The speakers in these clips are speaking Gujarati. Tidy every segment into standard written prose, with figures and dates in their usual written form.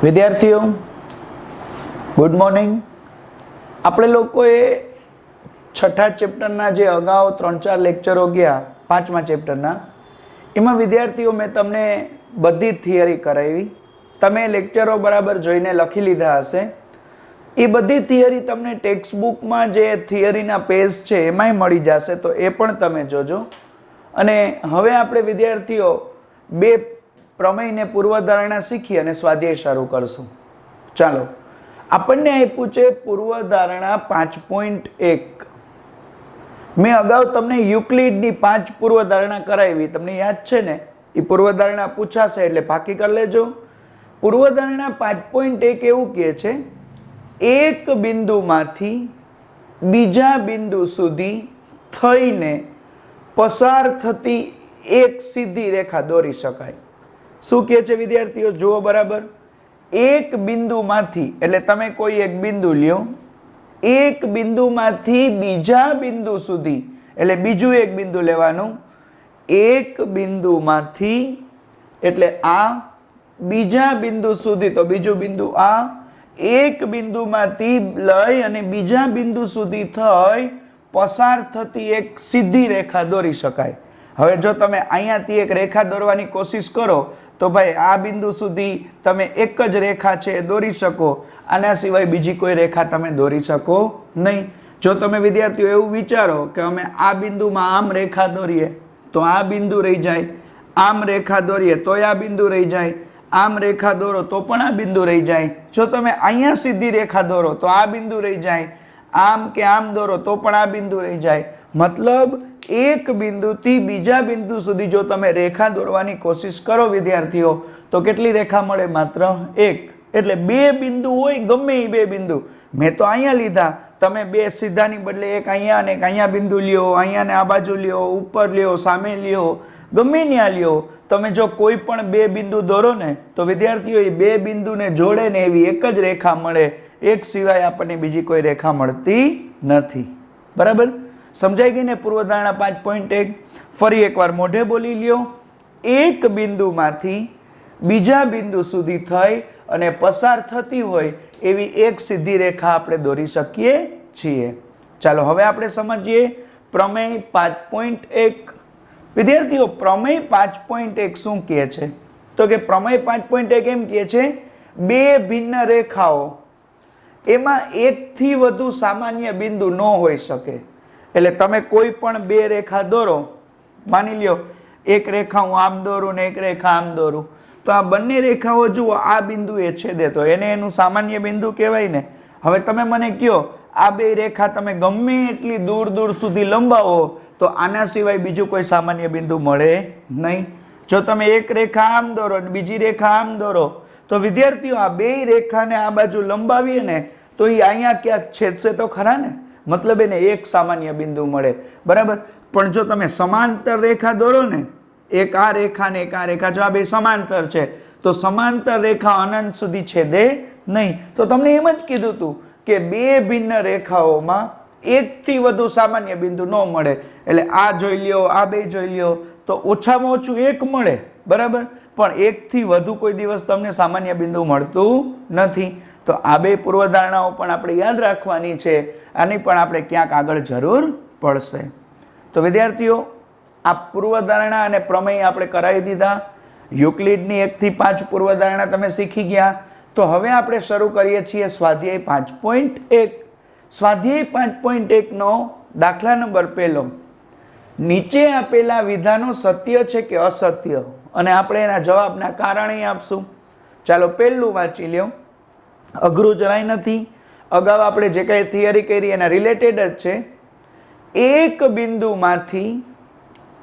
વિદ્યાર્થીઓ ગુડ મોર્નિંગ। આપણે લોકોએ છઠ્ઠા ચેપ્ટરના જે અગાઉ 3-4 લેક્ચરો ગયા પાંચમા ચેપ્ટરના, એમાં વિદ્યાર્થીઓ મેં તમને બધી થિયરી કરાવી। તમે લેક્ચરો બરાબર જોઈને લખી લીધા હશે। એ બધી થિયરી તમને ટેક્સ્ટ બુકમાં જે થિયરીના પેજ છે એમાંય મળી જશે, તો એ પણ તમે જોજો। અને હવે આપણે વિદ્યાર્થીઓ બે પ્રમેયને પૂર્વધારણા શીખી અને સ્વાધ્યાય શરૂ કરશું। ચાલો, આપણને આપ્યું છે પૂર્વધારણા 5.1। મેં અગાઉ તમને યુક્લિડની 5 પૂર્વધારણા કરાવી, તમને યાદ છે ને? એ પૂર્વધારણા પૂછાશે એટલે પાકી કરી લેજો। પૂર્વધારણા 5.1 એવું કહે છે, એક બિંદુમાંથી બીજા બિંદુ સુધી થઈને પસાર થતી એક સીધી રેખા દોરી શકાય। શું કહે છે વિદ્યાર્થીઓ? જુઓ બરાબર। એક બિંદુમાંથી, એટલે તમે કોઈ એક બિંદુ લ્યો, એક બિંદુમાંથી બીજા બિંદુ સુધી, એટલે બીજું એક બિંદુ લેવાનું। એક બિંદુમાંથી એટલે આ, બીજા બિંદુ સુધી તો બીજું બિંદુ આ, એક બિંદુમાંથી લઈ અને બીજા બિંદુ સુધી થઈ પસાર થતી એક સીધી રેખા દોરી શકાય। હવે જો તમે અહીંયાથી એક રેખા દોરવાની કોશિશ કરો તો ભાઈ આ બિંદુ સુધી તમે એક જ રેખા છે એ દોરી શકો, આના સિવાય બીજી કોઈ રેખા તમે દોરી શકો નહીં। જો તમે વિદ્યાર્થીઓ એવું વિચારો કે અમે આ બિંદુમાં આમ રેખા દોરીએ તો આ બિંદુ રહી જાય, આમ રેખા દોરીએ તોય આ બિંદુ રહી જાય, આમ રેખા દોરો તો પણ આ બિંદુ રહી જાય, જો તમે અહીંયા સીધી રેખા દોરો તો આ બિંદુ રહી જાય, આમ કે આમ દોરો તો પણ આ બિંદુ રહી જાય। મતલબ એક બિંદુથી બીજા બિંદુ સુધી જો તમે રેખા દોરવાની કોશિશ કરો વિદ્યાર્થીઓ તો કેટલી રેખા મળે? માત્ર એક। એટલે બે બિંદુ હોય, ગમે એ બે બિંદુ, મેં તો અહીંયા લીધા, તમે બે સીધાની બદલે એક અહીંયા અને એક અહીંયા બિંદુ લ્યો, અહીંયા ને આ બાજુ લ્યો, ઉપર લ્યો, સામે લ્યો, ગમે ત્યાં લ્યો, તમે જો કોઈ પણ બે બિંદુ દોરો ને તો વિદ્યાર્થીઓ એ બે બિંદુને જોડે ને એવી એક જ રેખા મળે, એક સિવાય આપણને બીજી કોઈ રેખા મળતી નથી। બરાબર? સમજાઈ ગઈ ને પૂર્વધારણા 5.1? ફરી એકવાર મોઢે બોલી લ્યો। એક બિંદુમાંથી બીજા બિંદુ સુધી થઈ અને પસાર થતી હોય એવી એક સીધી રેખા આપણે દોરી શકીએ છીએ। ચાલો હવે આપણે સમજીએ પ્રમેય 5.1। વિદ્યાર્થીઓ પ્રમેય 5.1 શું કહે છે? તો કે પ્રમેય 5.1 એમ કહે છે, બે ભિન્ન રેખાઓ, એમાં એકથી વધુ સામાન્ય બિંદુ ન હોઈ શકે। એટલે તમે કોઈ પણ બે રેખા દોરો, માની લ્યો એક રેખા હું આમ દોરું ને એક રેખા આમ દોરું, તો આ બંને રેખાઓ જુઓ આ બિંદુએ છેદે તો એને એનું સામાન્ય બિંદુ કહેવાય ને। હવે તમે મને કહો આ બે રેખા તમે ગમે એટલી દૂર દૂર સુધી લંબાવો તો આના સિવાય બીજું કોઈ સામાન્ય બિંદુ મળે નહીં। જો તમે એક રેખા આમ દોરો અને બીજી રેખા આમ દોરો તો વિદ્યાર્થીઓ આ બે રેખાને આ બાજુ લંબાવીએ ને તો એ અહીંયા ક્યાંક છેદશે તો ખરા ને, મતલબ એને એક સામાન્ય બિંદુ મળે। બરાબર? પણ જો તમે સમાંતર રેખા દોરો ને, એક આ રેખા ને એક આ રેખા, જો આ બે સમાંતર છે તો સમાંતર રેખા અનંત સુધી છેદે નહીં। તો તમને એમ જ કીધું હતું કે બે ભિન્ન રેખાઓમાં એકથી વધુ સામાન્ય બિંદુ ન મળે। એટલે આ જોઈ લ્યો, આ બે જોઈ લ્યો તો ઓછામાં ઓછું એક મળે, બરાબર? પણ એકથી વધુ કોઈ દિવસ તમને સામાન્ય બિંદુ મળતું નથી। તો આ બે પૂર્વધારણાઓ પણ આપણે યાદ રાખવાની છે, આની પણ આપણે ક્યાંક આગળ જરૂર પડશે। તો વિદ્યાર્થીઓ આ પૂર્વધારણા અને પ્રમેય આપણે કરાવી દીધા। યુક્લિડની 1 થી 5 પૂર્વધારણા તમે શીખી ગયા। તો હવે આપણે શરૂ કરીએ છીએ સ્વાધ્યાય 5.1। સ્વાધ્યાય 5.1 નો દાખલા નંબર 1, નીચે આપેલા વિધાનો સત્ય છે કે અસત્ય, અને આપણે એના જવાબના કારણે આપશું। ચાલો પહેલું વાંચી લ્યો, અઘરું જરાય નથી, અગાઉ આપણે જે કંઈ થિયરી કરી એના રિલેટેડ જ છે। એક બિંદુમાંથી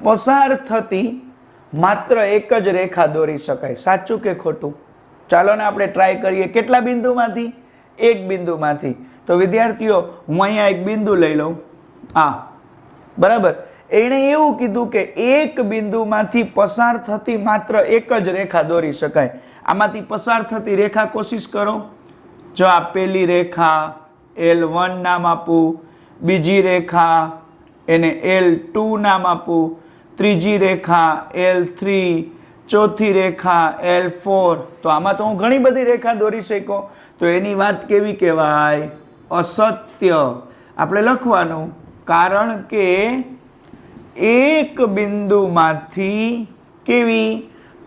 પસાર થતી માત્ર એક જ રેખા દોરી શકાય। સાચું કે ખોટું? ચાલો ને આપણે ટ્રાય કરીએ। કેટલા બિંદુમાંથી? એક બિંદુમાંથી। તો વિદ્યાર્થીઓ હું અહીંયા એક બિંદુ લઈ લઉં, આ, બરાબર? એણે એવું કીધું કે એક બિંદુમાંથી પસાર થતી માત્ર એક જ રેખા દોરી શકાય। આમાંથી પસાર થતી રેખા કોશિશ કરો। જો આ પહેલી રેખા L1 નામ આપું, બીજી રેખા એને L2 નામ આપું, ત્રીજી રેખા L3, ચોથી રેખા L4, તો આમાં તો હું ઘણી બધી રેખા દોરી શકો, તો એની વાત કેવી કહેવાય? અસત્ય. આપણે લખવાનું, કારણ કે એક બિંદુમાંથી કેવી?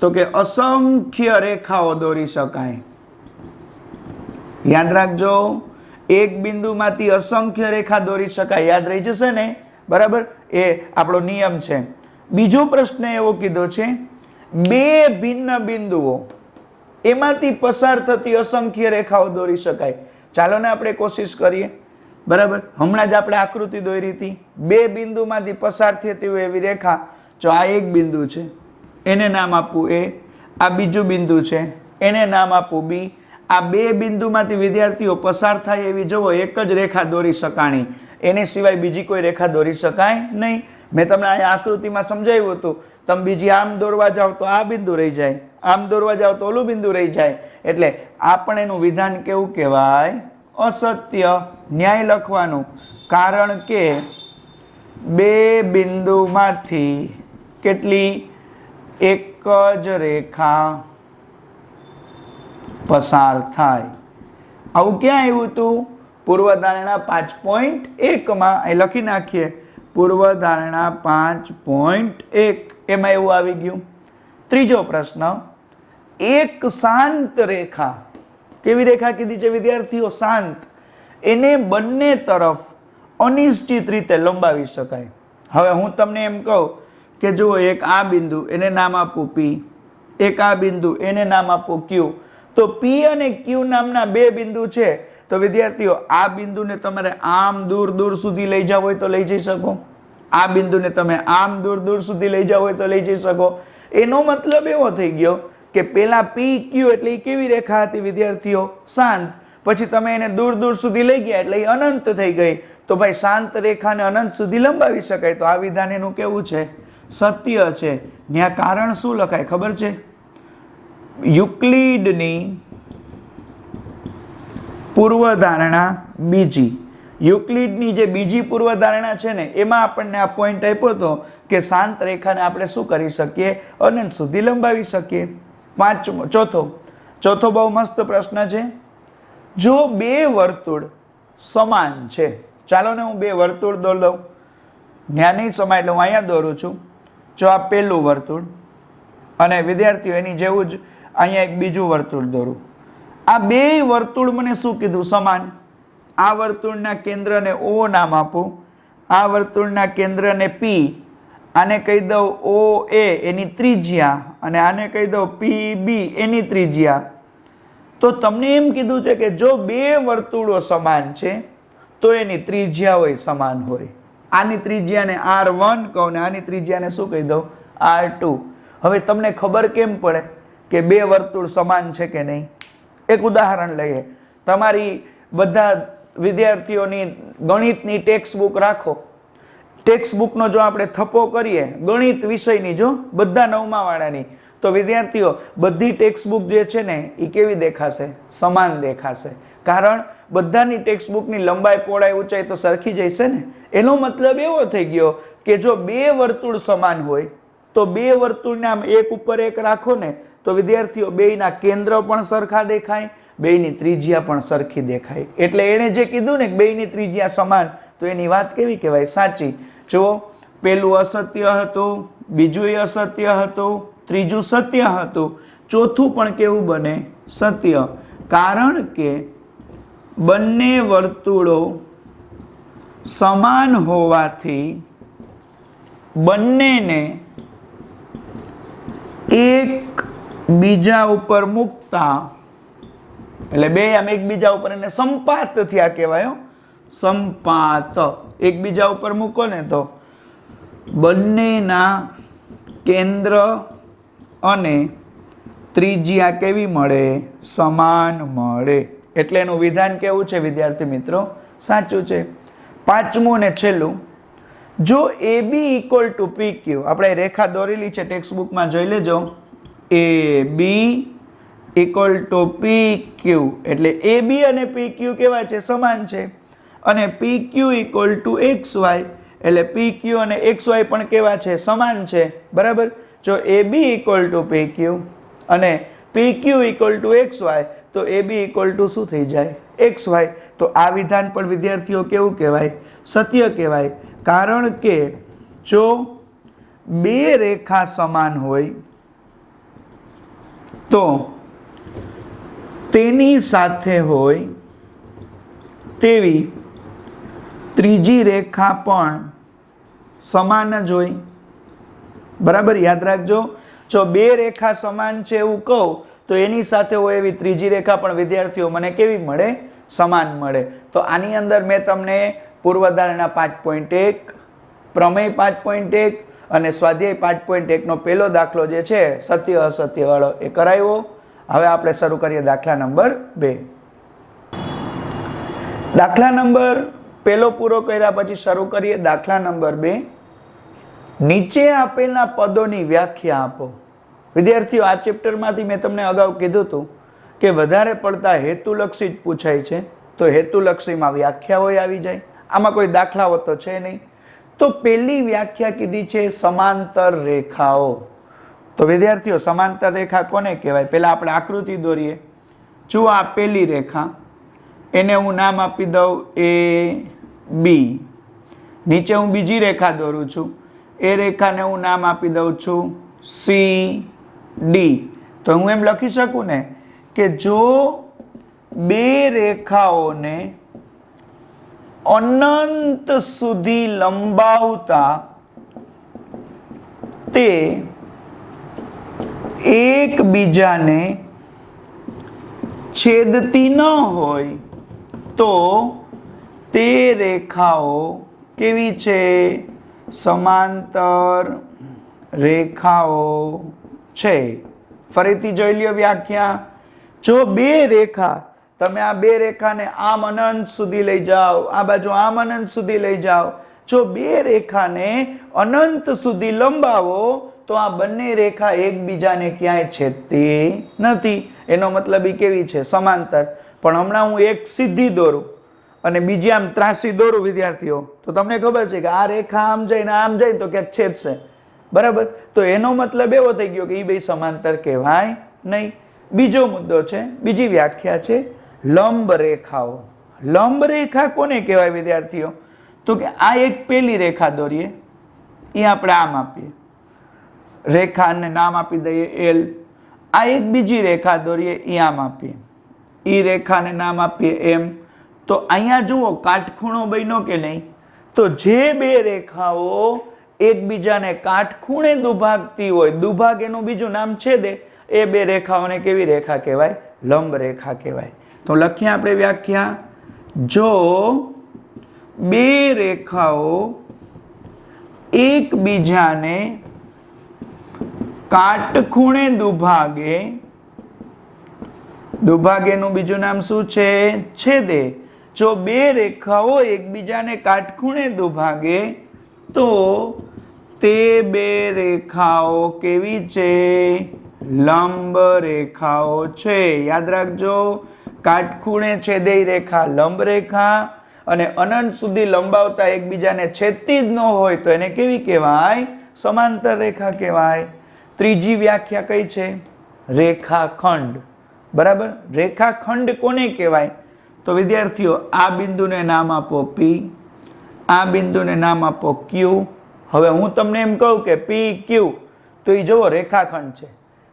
તો કે અસંખ્ય રેખાઓ દોરી શકાય. યાદ રાખજો, એક બિંદુમાંથી અસંખ્ય રેખા દોરી શકાય. યાદ રહી જશે ને? બરાબર, એ આપણો નિયમ છે. બીજો પ્રશ્ન એવો કીધો છે, બે ભિન્ન બિંદુઓ એમાંથી પસાર થતી અસંખ્ય રેખાઓ દોરી શકાય. ચાલો ને આપણે કોશિશ કરીએ. બરાબર, હમણાં જ આપણે આકૃતિ દોરી હતી, બે બિંદુમાંથી પસાર થતી હોય એવી રેખા. જો આ એક બિંદુ છે, એને નામ આપવું A, આ બીજું બિંદુ છે, એને નામ આપવું B. આ બે બિંદુમાંથી વિદ્યાર્થીઓ પસાર થાય એવી જુઓ એક જ રેખા દોરી શકાણી, એની સિવાય બીજી કોઈ રેખા દોરી શકાય નહીં. મેં તમને આ આકૃતિમાં સમજાવ્યું હતું, તમે બીજી આમ દોરવા જાઓ તો આ બિંદુ રહી જાય, આમ દોરવા જાઓ તો ઓલું બિંદુ રહી જાય. એટલે આ પણ એનું વિધાન કેવું કહેવાય? અસત્ય. ન્યાય લખવાનું, કારણ કે બે બિંદુમાંથી કેટલી? એક જ રેખા પસાર થાય. આવું ક્યાં આવ્યું હતું? પૂર્વધારણા 5.1 એ લખી નાખીએ, પૂર્વધારણા 5.1 એમાં એવું આવી ગયું. ત્રીજો પ્રશ્ન, એક શાંત રેખા, કેવી રેખા કીધી છે વિદ્યાર્થીઓ? શાંત. એને બંને તરફ અનિશ્ચિત રીતે લંબાવી શકાય. હવે હું તમને એમ કહું કે જુઓ, એક આ બિંદુ, એને નામ આપું P, એક આ બિંદુ, એને નામ આપું Q. તો P અને Q નામના બે બિંદુ છે, તો વિદ્યાર્થીઓ આ બિંદુને તમારે આમ દૂર દૂર સુધી લઈ જાવ હોય તો લઈ જઈ શકો, આ બિંદુને તમે આમ દૂર દૂર સુધી લઈ જાવ હોય તો લઈ જઈ શકો. એનો મતલબ એવો થઈ ગયો કે પેલા PQ એટલે એ કેવી રેખા હતી વિદ્યાર્થીઓ? શાંત. પછી તમે એને દૂર દૂર સુધી લઈ ગયા એટલે એ અનંત થઈ ગઈ. તો ભાઈ શાંત રેખાને અનંત સુધી લંબાવી શકાય. તો આ વિધાન એનું કેવું છે? સત્ય છે. ત્યાં કારણ શું લખાય ખબર છે? યુક્લિડની પૂર્વધારણા બીજી. યુક્લિડની જે બીજી પૂર્વધારણા છે ને, એમાં આપણને આ પોઈન્ટ આપ્યો હતો કે શાંત રેખાને આપણે શું કરી શકીએ? અનંત સુધી લંબાવી શકીએ. ચોથો બહુ મસ્ત પ્રશ્ન છે. જો બે વર્તુળ સમાન છે, ચાલો ને હું બે વર્તુળ દોરી દઉં. ત્યાં નહીં સમાય એટલે હું અહીંયા દોરું છું. જો આ પહેલું વર્તુળ, અને વિદ્યાર્થીઓ એની જેવું જ અહીંયા એક બીજું વર્તુળ દોરું. આ બે વર્તુળ મને શું કીધું? સમાન. આ વર્તુળના કેન્દ્રને O નામ આપું, આ વર્તુળના કેન્દ્રને P, આને કહી દઉં OA એની ત્રિજ્યા, અને આને કહી દઉં PB એની ત્રિજ્યા. તો તમને એમ કીધું છે કે જો બે વર્તુળો સમાન છે તો એની ત્રિજ્યાઓ સમાન હોય. આની ત્રિજ્યાને R1 કહું ને આની ત્રિજ્યાને શું કહી દઉં? R2. હવે તમને ખબર કેમ પડે કે બે વર્તુળ સમાન છે કે નહીં? એક ઉદાહરણ લઈએ. તમારી બધા વિદ્યાર્થીઓની ગણિતની ટેક્સ્ટ બુક રાખો. ટેક્સ્ટ બુકનો જો આપણે થપ્પો કરીએ ગણિત વિષયની, જો બધા 9મા વાળાની, તો વિદ્યાર્થીઓ બધી ટેક્સ્ટ બુક જે છે ને એ કેવી દેખાશે? સમાન દેખાશે. કારણ બધાની ટેક્સ્ટ બુકની લંબાઈ, પહોળાઈ, ઊંચાઈ તો સરખી જ હશે ને. એનો મતલબ એવો થઈ ગયો કે જો બે વર્તુળ સમાન હોય તો બે વર્તુળને આમ એક ઉપર એક રાખો ને તો વિદ્યાર્થીઓ બેયના કેન્દ્ર પણ સરખા દેખાય, બેયની ત્રિજ્યા પણ સરખી દેખાય. એટલે એણે જે કીધું ને કે બેયની ત્રિજ્યા સમાન, તો એની વાત કેવી કહેવાય? સાચી. જુઓ, પેલું અસત્ય હતું, બીજું અસત્ય હતું, ત્રીજું સત્ય હતું, ચોથું પણ કેવું બને? સત્ય. કારણ કે બંને વર્તુળો સમાન હોવાથી બંનેને એક બીજા ઉપર મૂકતા, એટલે બે આમ એકબીજા ઉપર એને સંપાત થયા કહેવાય. સંપાત. એકબીજા ઉપર મૂકો ને તો બંનેના કેન્દ્ર અને ત્રિજ્યા કેવી મળે? સમાન મળે. એટલે એનું વિધાન કેવું છે વિદ્યાર્થી મિત્રો? સાચું છે. પાંચમું ને છેલ્લું, જો AB ઇક્વલ ટુ PQ, આપણે રેખા દોરેલી છે ટેક્સ્ટ બુકમાં જોઈ લેજો. AB ઇક્વલ ટુ PQ એટલે AB અને PQ કેવા છે? સમાન છે. અને PQ ઇક્વલ ટુ XY એટલે PQ અને XY પણ કેવા છે? સમાન છે. બરાબર. જો AB ઇક્વલ ટુ PQ અને PQ ઇક્વલ ટુ XY તો AB ઇક્વલ ટુ શું થઈ જાય XY. તો આ વિધાન પણ વિદ્યાર્થીઓ કેવું કહેવાય સત્ય કહેવાય. કારણ કે જો બે રેખા સમાન હોય તો તેની સાથે હોય તેવી ત્રીજી રેખા પણ સમાન જ હોય. બરાબર, યાદ રાખજો. જો બે રેખા સમાન છે એવું કહું તો એની સાથે હોય એવી ત્રીજી રેખા પણ વિદ્યાર્થીઓ મને કેવી મળે સમાન મળે. તો આની અંદર મેં તમને પૂર્વધારણા 5.1 પ્રમેય 5.1 અને સ્વાધ્યાય 5.1 નો પહેલો દાખલો જે છે સત્ય અસત્ય વાળો એ કરાવ્યો. હવે આપણે શરૂ કરીએ દાખલા નંબર 2. દાખલા નંબર પહેલો પૂરો કર્યા પછી શરૂ કરીએ દાખલા નંબર 2. નીચે આપેલા પદોની વ્યાખ્યા આપો. વિદ્યાર્થીઓ, આ ચેપ્ટરમાંથી મેં તમને અગાઉ કીધું હતું કે વધારે પડતા હેતુલક્ષી જ પૂછાય છે. તો હેતુલક્ષીમાં વ્યાખ્યાઓ આવી જાય. આમાં કોઈ દાખલાઓ તો છે નહીં. તો પહેલી વ્યાખ્યા કીધી છે સમાંતર રેખાઓ. તો વિદ્યાર્થીઓ, સમાંતર રેખા કોને કહેવાય? પહેલા આપણે આકૃતિ દોરીએ. જુઓ, આ પહેલી રેખા, એને હું નામ આપી દઉં AB. નીચે હું બીજી રેખા દોરું છું, એ રેખાને હું નામ આપી દઉં છું CD. તો હું એમ લખી શકું ને કે જો બે રેખાઓને અનંત સુધી લંબાવતા તે એકબીજાને છેદતી ન હોય તો તે રેખાઓ કેવી છે? સમાંતર રેખાઓ છે. ફરીથી જોઈ લ્યો વ્યાખ્યા. જો બે રેખા, તમે આ બે રેખાને આમ અનંત સુધી લઈ જાઓ, આ બાજુ આમ અનંત સુધી લઈ જાઓ. જો બે રેખાને અનંત સુધી લંબાવો તો આ બંને રેખા એકબીજાને ક્યાંય છેદતી નથી. એનો મતલબ એ કેવી છે? સમાંતર. પણ હમણાં હું એક સીધી દોરું અને બીજી આમ ત્રાસી દોરું વિદ્યાર્થીઓ, તો તમને ખબર છે કે આ રેખા આમ જઈને આમ જાય તો ક્યાંક છેદશે. બરાબર, તો એનો મતલબ એવો થઈ ગયો કે એ બે સમાંતર કહેવાય નહીં. બીજો મુદ્દો છે, બીજી વ્યાખ્યા છે લંબ રેખાઓ. લંબ રેખા કોને કહેવાય વિદ્યાર્થીઓ? તો કે આ એક પેલી રેખા દોરીએ, એ આપણે આમ આપીએ, રેખાને નામ આપી દઈએ L. આ એક બીજી રેખા દોરીએ, એ આમ આપીએ, એ રેખાને નામ આપીએ M. તો અહીંયા જુઓ કાટખૂણો બન્યો કે નહીં? તો જે બે રેખાઓ એકબીજાને કાટખૂણે દુભાગતી હોય, દુભાગ એનું બીજું નામ છે દે, એ બે રેખાઓને કેવી રેખા કહેવાય? લંબ રેખા કહેવાય. તો લખીએ આપણે વ્યાખ્યા. જો બે રેખાઓ એકબીજાને કાટખૂણે દુભાગે, દુભાગેનું બીજું નામ શું છે? છેદે. જો બે રેખાઓ એકબીજાને કાટખૂણે દુભાગે તો તે બે રેખાઓ કેવી છે? લંબ રેખાઓ છે. યાદ રાખજો, કાટખૂણે છેદેય રેખા લંબ રેખા, અને અનંત સુધી લંબાવતા એકબીજાને છેદતી જ ન હોય તો એને કેવી કહેવાય? સમાંતર રેખા કહેવાય. ત્રીજી વ્યાખ્યા કઈ છે? રેખાખંડ. બરાબર, રેખાખંડ કોને કહેવાય? તો વિદ્યાર્થીઓ, આ બિંદુને નામ આપો P, આ બિંદુને નામ આપો Q. હવે હું તમને એમ કહું કે PQ, તો એ જુઓ રેખાખંડ છે.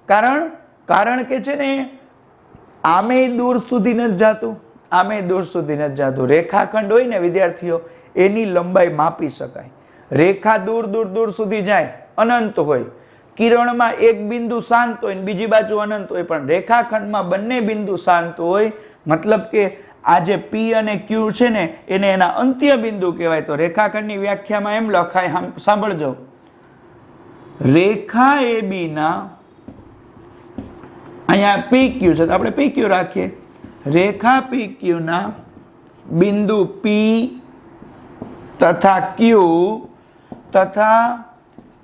કારણ કે છે ને આમે દૂર સુધી નથી જાતું, આમે દૂર સુધી નથી જાતું. રેખાખંડ હોય ને વિદ્યાર્થીઓ, એની લંબાઈ માપી શકાય. રેખા દૂર દૂર દૂર સુધી જાય, અનંત હોય. કિરણમાં એક બિંદુ શાંત હોય, બીજી બાજુ અનંત હોય, પણ રેખાખંડમાં બંને બિંદુ શાંત હોય. મતલબ કે આ જે P અને Q છે ને એને એના અંત્ય બિંદુ કહેવાય. તો રેખાખંડની વ્યાખ્યામાં એમ લખાય, સાંભળજો. રેખા AB ના, અહીંયા PQ છે તો આપણે PQ રાખીએ. રેખા PQ ના બિંદુ P તથા Q તથા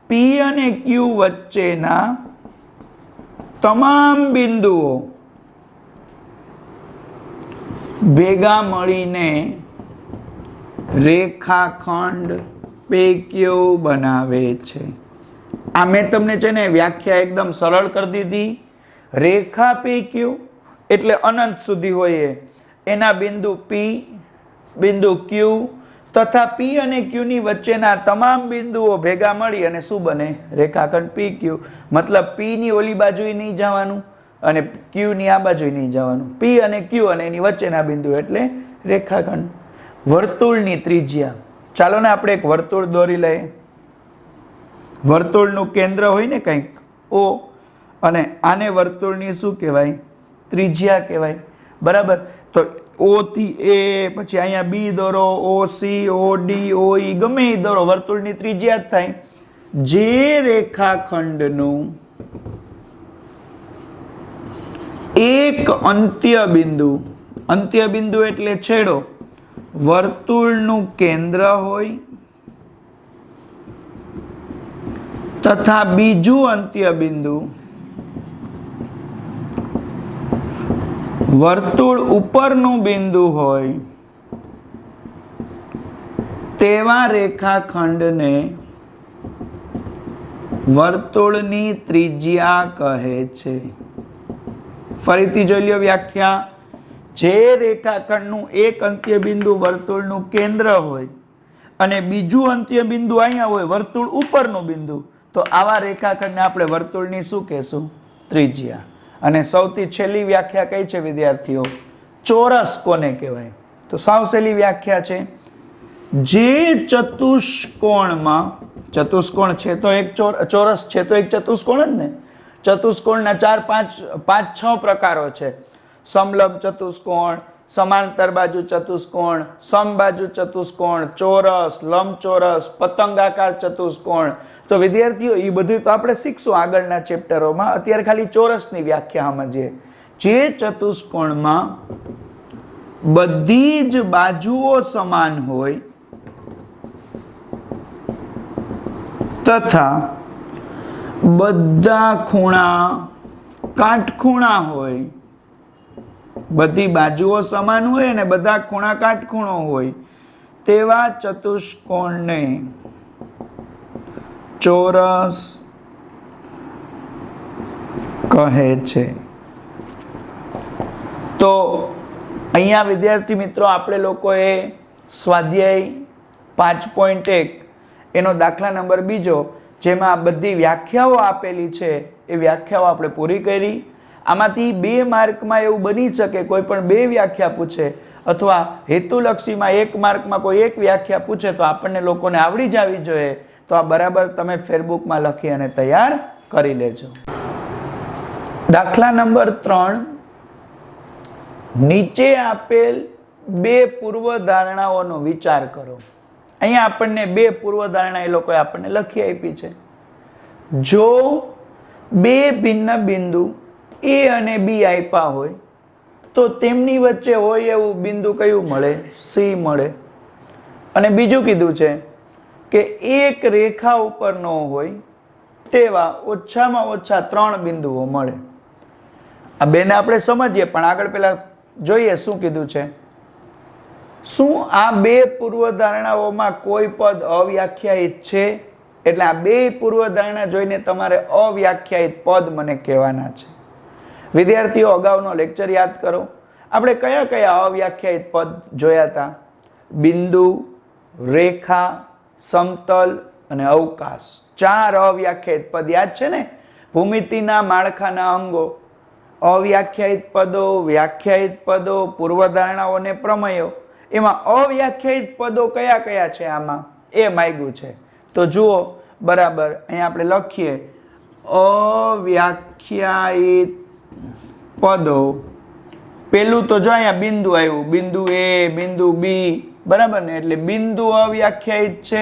P અને Q વચ્ચેના તમામ બિંદુઓ ભેગા મળીને રેખાખંડ PQ બનાવે છે. આ મેં તમને છે ને વ્યાખ્યા એકદમ સરળ કરી દીધી. રેખા પી ક્યુ એટલે અનંત સુધી હોય એના બિંદુ પી, બિંદુ ક્યુ તથા પી અને ક્યુ ની વચ્ચેના તમામ બિંદુઓ ભેગા મળી અને શું બને? રેખાખંડ પી ક્યુ. મતલબ પી ની ઓલી બાજુએ નહીં જવાનું અને ક્યુ ની આ બાજુએ નહીં જવાનું. પી અને ક્યુ અને એની વચ્ચેના બિંદુ એટલે રેખાખંડ. વર્તુળની ત્રિજ્યા, ચાલો ને આપણે એક વર્તુળ દોરી લઈએ. વર્તુળનું કેન્દ્ર હોય ને કંઈક ઓ, અને આને વર્તુળની શું કહેવાય? ત્રિજ્યા કહેવાય. બરાબર. તો ઓ થી એ, પછી અહીંયા બી દોરો, ઓ સી, ઓ ડી, ઓ ઈ, ગમે એ દોરો, વર્તુળની ત્રિજ્યા જ થાય. જે રેખાખંડનું એક અંત્ય બિંદુ એટલે છેડો વર્તુળનું કેન્દ્ર હોય તથા બીજું અંત્ય બિંદુ વર્તુળ ઉપરનું બિંદુ હોય તેવા રેખાખંડને વર્તુળની ત્રિજ્યા કહે છે. ફરીથી જોઈ લો વ્યાખ્યા. જે રેખાખંડનું એક અંત્ય બિંદુ વર્તુળનું કેન્દ્ર હોય અને બીજું અંત્ય બિંદુ અહીંયા હોય વર્તુળ ઉપરનું બિંદુ, તો આવા રેખાખંડને આપણે વર્તુળની શું કહેશું? ત્રિજ્યા. અને સૌથી છેલ્લી વ્યાખ્યા કઈ છે વિદ્યાર્થીઓ? ચોરસ કોને કહેવાય? તો સાવ સહેલી વ્યાખ્યા છે. જે ચતુષ્કોણમાં, ચતુષ્કોણ છે તો એક ચોરસ છે તો એક ચતુષ્કોણ જ ને. ચતુષ્કોણના 4-5-6 પ્રકારો છે. સમલંબ ચતુષ્કોણ, સમાંતર બાજુ ચતુષ્કોણ, સમબાજુ ચતુષ્કોણ, ચોરસ, લંબચોરસ, પતંગાકાર ચતુષ્કોણ. તો વિદ્યાર્થીઓ એ બધું તો આપણે શીખશું આગળના ચેપ્ટરોમાં. અત્યારે ખાલી ચોરસની વ્યાખ્યા સમજીએ. જે ચતુષ્કોણમાં બધી જ બાજુઓ સમાન હોય તથા બધા ખૂણા કાટખૂણા હોય, બધી બાજુઓ સમાન હોય અને બધા ખૂણા કાટખૂણો હોય તેવા ચતુષ્કોણને ચોરસ કહે છે. તો અહીંયા વિદ્યાર્થી મિત્રો આપણે લોકોએ સ્વાધ્યાય 5.1 એનો દાખલા નંબર 2 જેમાં બધી વ્યાખ્યાઓ આપેલી છે એ વ્યાખ્યાઓ આપણે પૂરી કરી. આમાંથી 2 માર્કમાં એવું બની શકે કોઈ પણ 2 વ્યાખ્યા પૂછે અથવા હેતુલક્ષીમાં 1 માર્કમાં કોઈ એક વ્યાખ્યા પૂછે તો આપણને લોકોને આવડી જવી જોઈએ. તો આ બરાબર તમે ફેરબુકમાં લખી અને તૈયાર કરી લેજો. દાખલા નંબર 3, નીચે આપેલ 2 પૂર્વધારણાઓનો વિચાર કરો. અહીંયા આપણને 2 પૂર્વધારણા એ લોકોએ આપણને લખી આપી છે. જો 2 ભિન્ન બિંદુ A અને B આપ્યા હોય તો તેમની વચ્ચે હોય એવું બિંદુ કયું મળે? C મળે. અને બીજું કીધું છે કે એક રેખા ઉપર ન હોય તેવા ઓછામાં ઓછા 3 બિંદુઓ મળે. આ બેને આપણે સમજીએ પણ આગળ પહેલા જોઈએ શું કીધું છે. શું આ 2 પૂર્વધારણાઓમાં કોઈ પદ અવ્યાખ્યાયિત છે? એટલે આ 2 પૂર્વધારણા જોઈને તમારે અવ્યાખ્યાયિત પદ મને કહેવાના છે. વિદ્યાર્થીઓ અગાઉનો લેક્ચર યાદ કરો. આપણે કયા કયા અવ્યાખ્યાયિત પદ જોયા હતા? બિંદુ, રેખા, સમતલ અને અવકાશ. 4 અવ્યાખ્યાયિત પદ યાદ છે ને? ભૂમિતિના માળખાના અંગો, અવ્યાખ્યાયિત પદો, વ્યાખ્યાયિત પદો, પૂર્વધારણાઓ અને પ્રમેયો. એમાં અવ્યાખ્યાયિત પદો કયા કયા છે આમાં એ માંગ્યું છે. તો જુઓ બરાબર અહીંયા આપણે લખીએ અવ્યાખ્યાયિત પદો. પેલું તો જો અહીંયા બિંદુ આવ્યું, બિંદુ A, બિંદુ B, બરાબર ને? એટલે બિંદુ અવ્યાખ્યાયિત છે.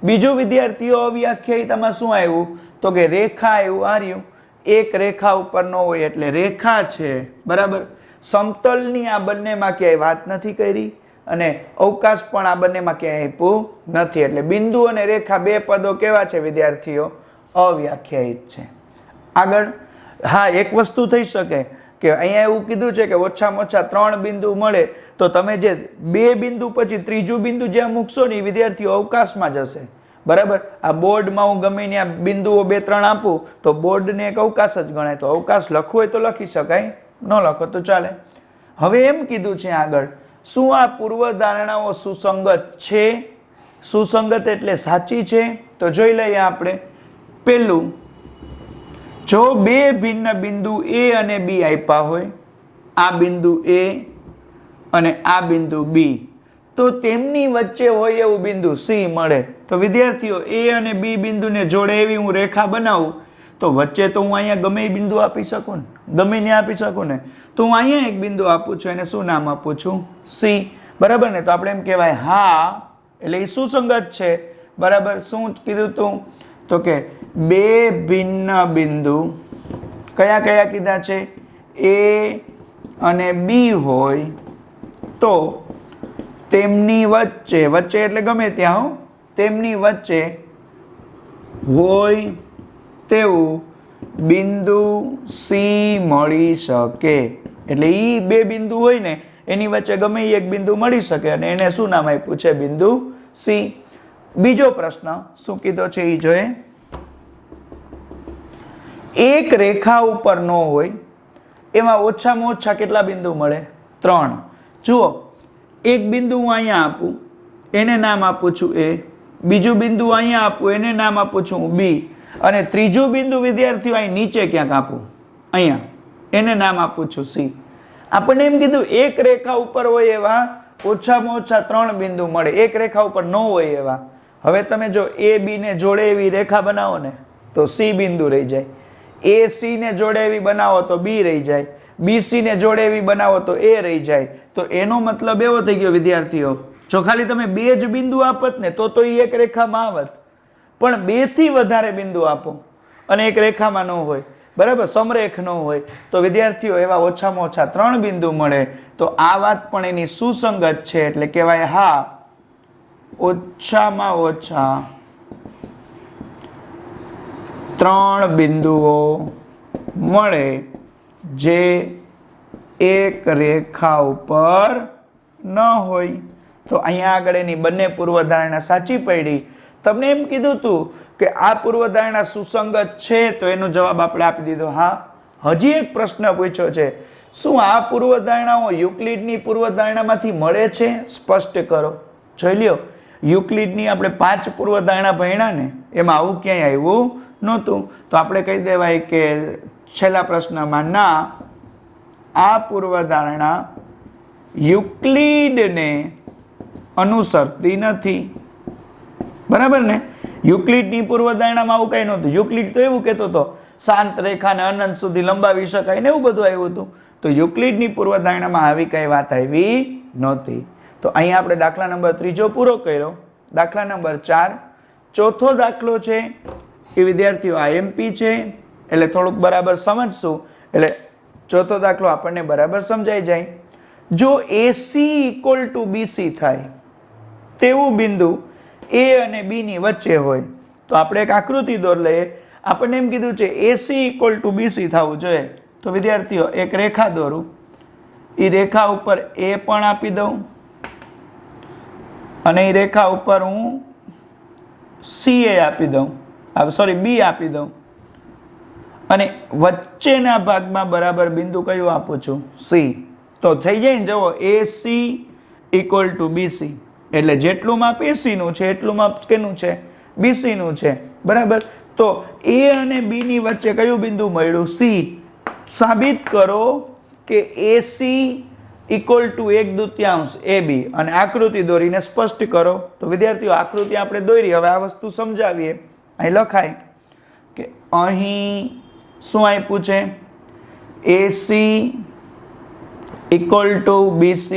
બીજું વિદ્યાર્થીઓ અવ્યાખ્યાયિત આમાં શું આવ્યું? તો કે રેખા આવ્યું. આર્યું એક રેખા ઉપર ન હોય એટલે રેખા છે. બરાબર. સમતલની આ બંનેમાં ક્યાંય વાત નથી કરી અને અવકાશ પણ આ બંનેમાં ક્યાંય આપ્યું નથી. એટલે બિંદુ અને રેખા 2 પદો કેવા છે વિદ્યાર્થીઓ? અવ્યાખ્યાયિત છે. આગળ હા એક વસ્તુ થઈ શકે કે અહીંયા એવું કીધું છે કે ઓછામાં ઓછા 3 બિંદુ મળે તો તમે જે 2 બિંદુ પછી ત્રીજું બિંદુ જ્યાં મૂકશો ને એ વિદ્યાર્થીઓ અવકાશમાં જશે. બરાબર. આ બોર્ડમાં હું ગમે ત્યાં બિંદુઓ 2-3 આપું તો બોર્ડને એક અવકાશ જ ગણાય. તો અવકાશ લખવું હોય તો લખી શકાય, ન લખો તો ચાલે. હવે એમ કીધું છે આગળ, શું આ પૂર્વધારણાઓ સુસંગત છે? સુસંગત એટલે સાચી છે? તો જોઈ લઈએ આપણે. પહેલું, જો બે ભિન્ન બિંદુ A અને B આપ્યા હોય, આ બિંદુ A અને આ બિંદુ B, તો તેમની વચ્ચે હોય એવું બિંદુ C મળે. તો વિદ્યાર્થીઓ, A અને B બિંદુને જોડે એવી હું રેખા બનાવું તો વચ્ચે તો હું અહીંયા ગમે એ બિંદુ આપી શકું ને, ગમે ને આપી શકું ને. તો હું અહીંયા એક બિંદુ આપું છું, એને શું નામ આપું છું? C. બરાબર ને? તો આપણે એમ કહેવાય હા, એટલે એ સુસંગત છે. બરાબર. શું કીધું તું? તો કે બે ભિન્ન બિંદુ કયા કયા કીધા છે? A અને B હોય તો તેમની વચ્ચે, વચ્ચે એટલે ગમે ત્યાં હો, તેમની વચ્ચે હોય તેવું બિંદુ C મળી શકે. એટલે એ બે બિંદુ હોય ને એની વચ્ચે ગમે એક બિંદુ મળી શકે અને એને શું નામ આપ્યું છે? બિંદુ C. બીજો પ્રશ્ન શું કીધો છે એ જોઈએ. એક રેખા ઉપર ન હોય એમાં ઓછામાં ઓછા કેટલા બિંદુ મળે? 3. જુઓ, એક બિંદુ હું અહીંયા આપું, એને નામ આપું છું A. બીજું બિંદુ અહીંયા આપું, એને નામ આપું છું B. અને ત્રીજું બિંદુ વિદ્યાર્થીઓ અહીં નીચે ક્યાંક આપું, અહીંયા, એને નામ આપું છું C. આપણને એમ કીધું એક રેખા ઉપર હોય એવા ઓછામાં ઓછા 3 બિંદુ મળે, એક રેખા ઉપર ન હોય એવા. હવે તમે જો A B ને જોડે એવી રેખા બનાવો ને તો C બિંદુ રહી જાય. A C ને જોડે એવી બનાવો તો B રહી જાય. B C ને જોડે એવી બનાવો તો A રહી જાય. તો એનો મતલબ એવો થઈ ગયો વિદ્યાર્થીઓ, જો ખાલી તમે 2 જ બિંદુ આપત ને તો એ એક રેખામાં આવત, પણ 2 થી વધારે બિંદુ આપો અને એક રેખામાં ન હોય, બરાબર, સમરેખ ન હોય, તો વિદ્યાર્થીઓ એવા ઓછામાં ઓછા 3 બિંદુ મળે. તો આ વાત પણ એની સુસંગત છે. એટલે કહેવાય હા, ઓછામાં ઓછા 3 બિંદુઓ મળે જે એક રેખા ઉપર ન હોય. તો અહીંયા આગળ એની બંને પૂર્વધારણા સાચી પડી. તમને એમ કીધું હતું કે આ પૂર્વધારણા સુસંગત છે, તો એનો જવાબ આપણે આપી દીધો હા. હજી એક પ્રશ્ન પૂછ્યો છે, શું આ પૂર્વધારણાઓ યુક્લિડની પૂર્વધારણામાંથી મળે છે? સ્પષ્ટ કરો. જોઈ લ્યો, યુક્લિડની આપણે 5 પૂર્વધારણા ભણ્યા ને, એમાં આવું ક્યાંય આવ્યું નહોતું. તો આપણે કહી દેવાય કે છેલ્લા પ્રશ્નમાં ના, આ પૂર્વધારણા યુક્લિડને અનુસરતી નથી. બરાબર ને? યુક્લિડની પૂર્વધારણામાં આવું કંઈ નહોતું. યુક્લિડ તો એવું કહેતો હતો શાંત રેખાને અનંત સુધી લંબાવી શકાય ને એવું બધું આવ્યું હતું. તો યુક્લિડની પૂર્વધારણામાં આવી કઈ વાત આવી નહોતી. તો અહીંયા આપણે દાખલા નંબર 3 પૂરો કર્યો. દાખલા નંબર 4, ચોથો દાખલો છે એ વિદ્યાર્થીઓ IMP છે, એટલે થોડુંક બરાબર સમજશું, એટલે ચોથો દાખલો આપણને બરાબર સમજાઈ જાય. જો AC = BC થાય તેવું બિંદુ A અને B ની વચ્ચે હોય તો આપણે એક આકૃતિ દોર લઈએ. આપણને એમ કીધું છે AC = BC થવું જોઈએ. તો વિદ્યાર્થીઓ એક રેખા દોરું, એ રેખા ઉપર A પણ આપી દઉં અને એ રેખા ઉપર હું CA આપી દઉં, B આપી દઉં, અને વચ્ચેના ભાગમાં બરાબર બિંદુ કયું આપું છું? C. તો થઈ જાય ને, જુઓ, AC = BC, એટલે જેટલું માપ AC નું છે એટલું માપ કેનું છે? BC નું છે. બરાબર. તો A અને B ની વચ્ચે કયું બિંદુ મળ્યું? C. સાબિત કરો કે AC = 1/2 AB, અને આકૃતિ દોરીને સ્પષ્ટ કરો. તો વિદ્યાર્થીઓ આકૃતિ આપણે દોરી, હવે આ વસ્તુ સમજાવીએ. અહીં લખાય કે અહીં શું આપ્યું છે? AC = BC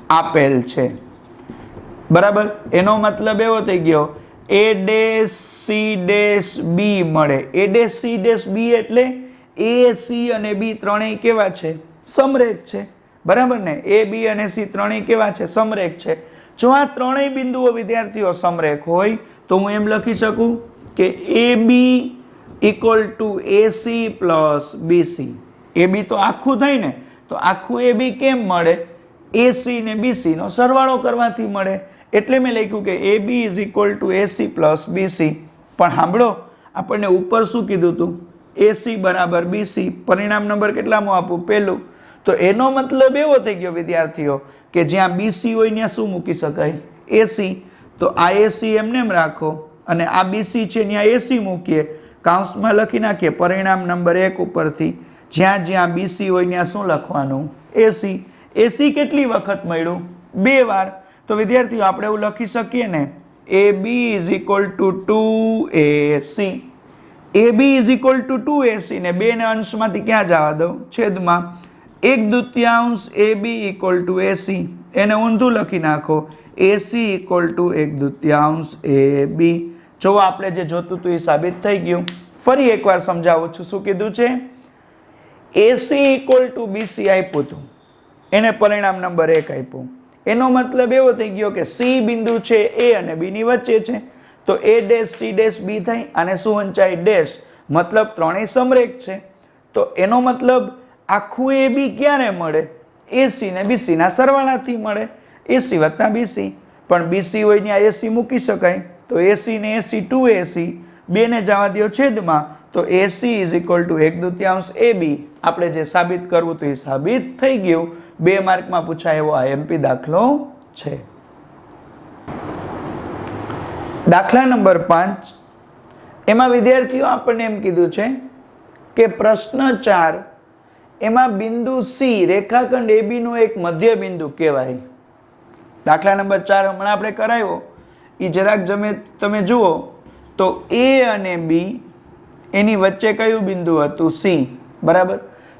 આપેલ છે. બરાબર. એનો મતલબ એવો થઈ ગયો ACB મળે. ACB એટલે A, C અને B ત્રણેય કેવા છે? સમરેખ છે. બરાબર ને? A, B અને C ત્રણેય કેવા છે? સમરેખ છે. જો આ ત્રણેય બિંદુઓ વિદ્યાર્થીઓ સમરેખ હોય તો હું એમ લખી શકું કે AB = AC + BC. AB તો આખું થાય ને, તો આખું AB કેમ મળે? AC ને BC નો સરવાળો કરવાથી મળે. એટલે મેં લખ્યું કે AB is equal to AC plus BC. પણ સાંભળો, આપણને ઉપર શું કીધું હતું? AC બરાબર BC. પરિણામ નંબર કેટલામાં આપું? પહેલું. તો એનો મતલબ એવો થઈ ગયો વિદ્યાર્થીઓ કે જ્યાં BC હોય ત્યાં શું મૂકી શકાય? AC. તો આ AC એમને એમ રાખો અને આ BC છે ત્યાં AC મૂકીએ, કાઉન્સમાં લખી નાખીએ પરિણામ નંબર 1 ઉપરથી. જ્યાં જ્યાં BC હોય ત્યાં શું લખવાનું? AC. AC કેટલી વખત મળ્યું? 2 વાર. તો વિદ્યાર્થીઓ આપણે એવું લખી શકીએ ને, AB is equal to 2AC. AB is equal to 2AC ને 2 ને અંશમાંથી ક્યાં જવા દો? છેદમાં 1/2 AB ઇક્વલ ટુ AC. એને ઊંધું લખી નાખો, AC ઇક્વલ ટુ 1/2 AB. જો આપણે જે જોતું હતું એ સાબિત થઈ ગયું. ફરી એકવાર સમજાવું છું. શું કીધું છે? AC ઇક્વલ ટુ BC આપ્યું હતું, એને પરિણામ નંબર 1 આપ્યું. એનો મતલબ એવો થઈ ગયો કે C બિંદુ છે A અને B ની વચ્ચે છે, તો A dash C dash B થાય. અને શું વંચાય? ડેશ. મતલબ ત્રણેય સમરેખ છે. તો એનો મતલબ આખું AB ક્યારે મળે? AC ને BC ના સરવાળાથી મળે. AC વત્તા BC. પણ BC હોય ત્યાં AC મૂકી શકાય, તો AC ને AC 2AC. 2 ને જવા દો છેદમાં, તો AC is equal to 1/2 AB. આપણે જે સાબિત કરવું તો એ સાબિત થઈ ગયું. 2 માર્કમાં પૂછાય એવો IMP દાખલો છે. દાખલા નંબર 5. એમાં વિદ્યાર્થીઓ આપણને એમ કીધું છે કે પ્રશ્ન 4 એમાં બિંદુ C રેખાખંડ AB નું એક મધ્ય બિંદુ કહેવાય. દાખલા નંબર 4 હમણાં આપણે કરાવ્યો, એ જરાક તમે જુઓ તો A અને B એની વચ્ચે કયું બિંદુ હતું? C. બરાબર.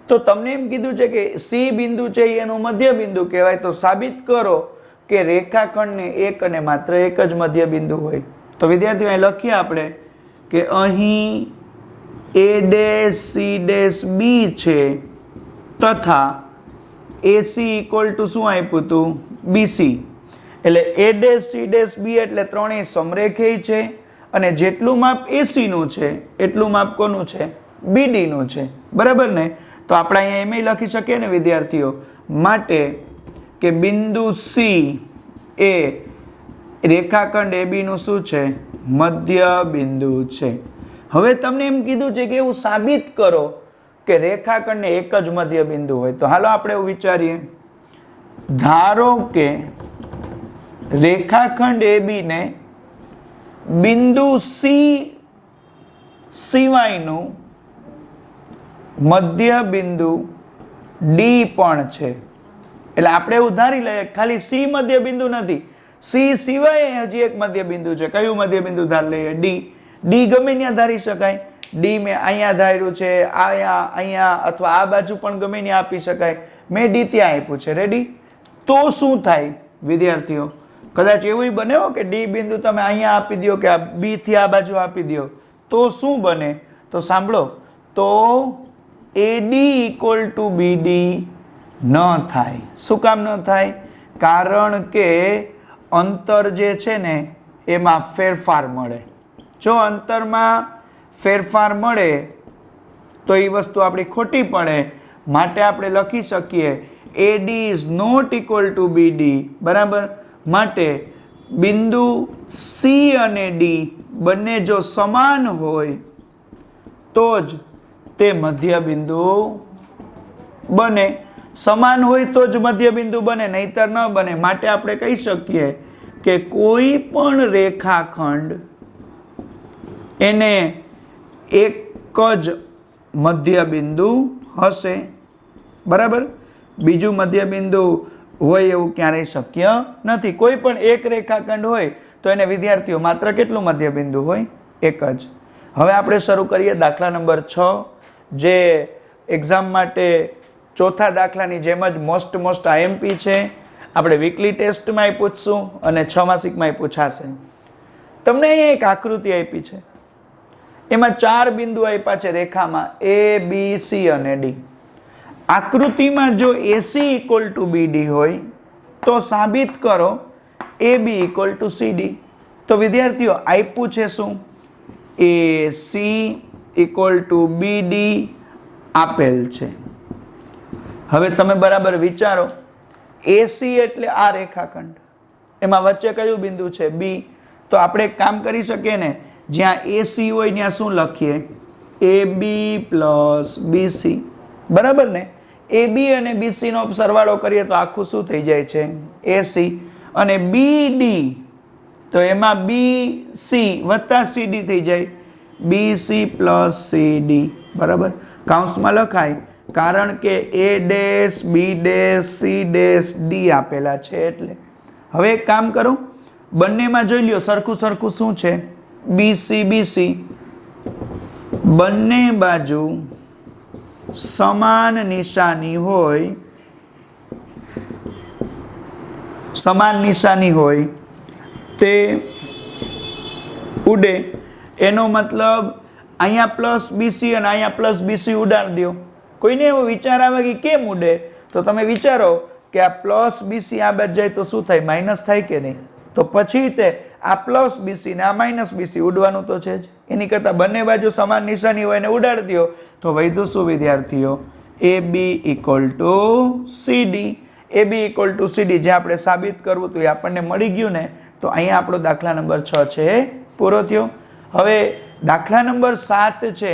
તો તમને એમ કીધું છે કે C બિંદુ છે એનું મધ્ય બિંદુ કહેવાય. તો સાબિત કરો કે રેખાખંડને એક અને માત્ર એક જ મધ્ય બિંદુ હોય. તો વિદ્યાર્થીઓ અહીં લખીએ આપણે કે અહીં A dash C dash B છે તથા AC ઇક્વલ ટુ શું આપ્યું હતું? BC. એટલે A dash C dash B એટલે ત્રણેય સમરેખી છે અને જેટલું માપ AC નું છે એટલું માપ કોનું છે? BD નું છે. બરાબર ને? તો આપણે અહીંયા એમ લખી શકીએ ને વિદ્યાર્થીઓ, માટે કે બિંદુ C એ રેખાખંડ AB નું શું છે? મધ્ય બિંદુ છે. હવે તમને એમ કીધું છે કે એવું સાબિત કરો કે રેખાખંડને એક જ મધ્ય બિંદુ હોય. તો હાલો આપણે એવું વિચારીએ. ધારો કે રેખાખંડ AB ને બિંદુ C સિવાયનું મધ્ય બિંદુ D પણ છે. એટલે આપણે એવું ધારી લઈએ ખાલી C મધ્ય બિંદુ નથી, C સિવાય હજી એક મધ્ય બિંદુ છે. કયું મધ્ય બિંદુ ધારી લઈએ? D. D ગમે ત્યાં ધારી શકાય. D મેં અહીંયા ધાર્યું છે, અહીંયા અથવા આ બાજુ પણ ગમે ત્યાં આપી શકાય. મેં D ત્યાં આપ્યું છે. રેડી? તો શું થાય વિદ્યાર્થીઓ? કદાચ એવું બને કે D બિંદુ તમે અહીંયા આપી દો કે આ B થી આ બાજુ આપી દો, તો શું બને? તો સાંભળો, તો AD ઇક્વલ ટુ BD ન થાય. શું કામ ન થાય? કારણ કે અંતર જે છે ને એમાં ફેરફાર મળે. જો અંતરમાં ફેરફાર મળે તો એ વસ્તુ આપણી ખોટી પડે. માટે આપણે લખી શકીએ AD is not equal to BD. બરાબર. માટે બિંદુ C અને D બંને જો સમાન હોય તો જ તે મધ્ય બિંદુ બને. સમાન હોય તો જ મધ્ય બિંદુ બને, નહીતર ન બને. માટે આપણે કહી શકીએ કે કોઈ પણ રેખાખંડ એને એક જ મધ્ય બિંદુ હશે. બરાબર. બીજું મધ્ય બિંદુ હોય એવું ક્યારેય શક્ય નથી. કોઈ પણ એક રેખાખંડ હોય તો એને વિદ્યાર્થીઓ માત્ર કેટલું મધ્ય બિંદુ હોય? એક જ. હવે આપણે શરૂ કરીએ દાખલા નંબર 6, જે એક્ઝામ માટે ચોથા દાખલાની જેમ જ મોસ્ટ IMP છે. આપણે વીકલી ટેસ્ટમાં પૂછશું અને 6 માસિકમાં પૂછાશે. તમને અહીંયા એક આકૃતિ આપી છે, એમાં 4 બિંદુ આપ્યા છે રેખામાં A, B, C અને D. આકૃતિમાં જો AC ઇક્વલ ટુ BD હોય તો સાબિત કરો AB ઇક્વલ ટુ CD. તો વિદ્યાર્થીઓ આપ્યું છે શું? AC ઇક્વલ ટુ BD આપેલ છે. હવે તમે બરાબર વિચારો, AC એટલે આ રેખાખંડ, એમાં વચ્ચે કયું બિંદુ છે બી, તો આપણે એક કામ કરી શકીએ ને, જ્યાં AC હોય ત્યાં શું લખીએ, AB પ્લસ BC, બરાબર ને. AB અને BC નો સરવાળો કરીએ તો આખું શું થઈ જાય છે AC, અને BD તો એમાં BC વત્તા CD થઈ જાય, BC પ્લસ CD, બરાબર. કાઉન્સમાં લખાય કારણ કે A dash B dash C dash D આપેલા છે એટલે. હવે એક કામ કરો, બંનેમાં જોઈ લ્યો સરખું સરખું શું છે, BC BC બંને બાજુ સમાન નિશાની હોય, સમાન નિશાની હોય તે ઉડે. એનો મતલબ અહીંયા પ્લસ BC અને અહીંયા પ્લસ BC ઉડાડી દો. કોઈને એવો વિચાર આવે કે કેમ ઉડે, તો તમે વિચારો કે આ પ્લસ BC આ બાજુ જાય તો શું થાય, માઇનસ થાય કે નહીં. તો પછી તે આ પ્લસ BC ને આ માઇનસ BC ઉડવાનું તો છે જ. એની કરતાં બંને બાજુ સમાન નિશાની હોય ને ઉડાડી દો તો વધ્યું શું વિદ્યાર્થીઓ, AB equal to CD. AB equal to CD જે આપણે સાબિત કરવું હતું એ આપણને મળી ગયું ને, તો અહીંયા આપણો દાખલા નંબર 6 છે પૂરો થયો. હવે દાખલા નંબર 7 છે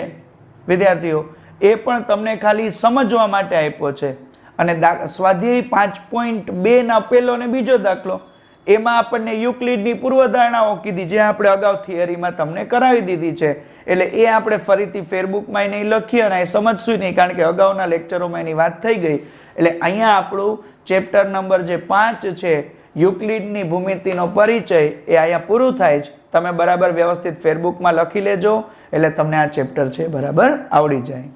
વિદ્યાર્થીઓ, એ પણ તમને ખાલી સમજવા માટે આપ્યો છે. અને સ્વાધ્યાય 5.2 ના પહેલો અને બીજો દાખલો, એમાં આપણને યુક્લિડની પૂર્વધારણાઓ કીધી જે આપણે અગાઉ થિયરીમાં તમને કરાવી દીધી છે. એટલે એ આપણે ફરીથી ફેરબુકમાં નહીં લખીએ અને એ સમજશું નહીં, કારણ કે અગાઉના લેક્ચરોમાં એની વાત થઈ ગઈ. એટલે અહીંયા આપણું ચેપ્ટર નંબર જે 5 છે યુક્લિડની ભૂમિતિનો પરિચય, એ અહીંયા પૂરું થાય છે. તમે બરાબર વ્યવસ્થિત ફેરબુકમાં લખી લેજો એટલે તમને આ ચેપ્ટર છે બરાબર આવડી જાય.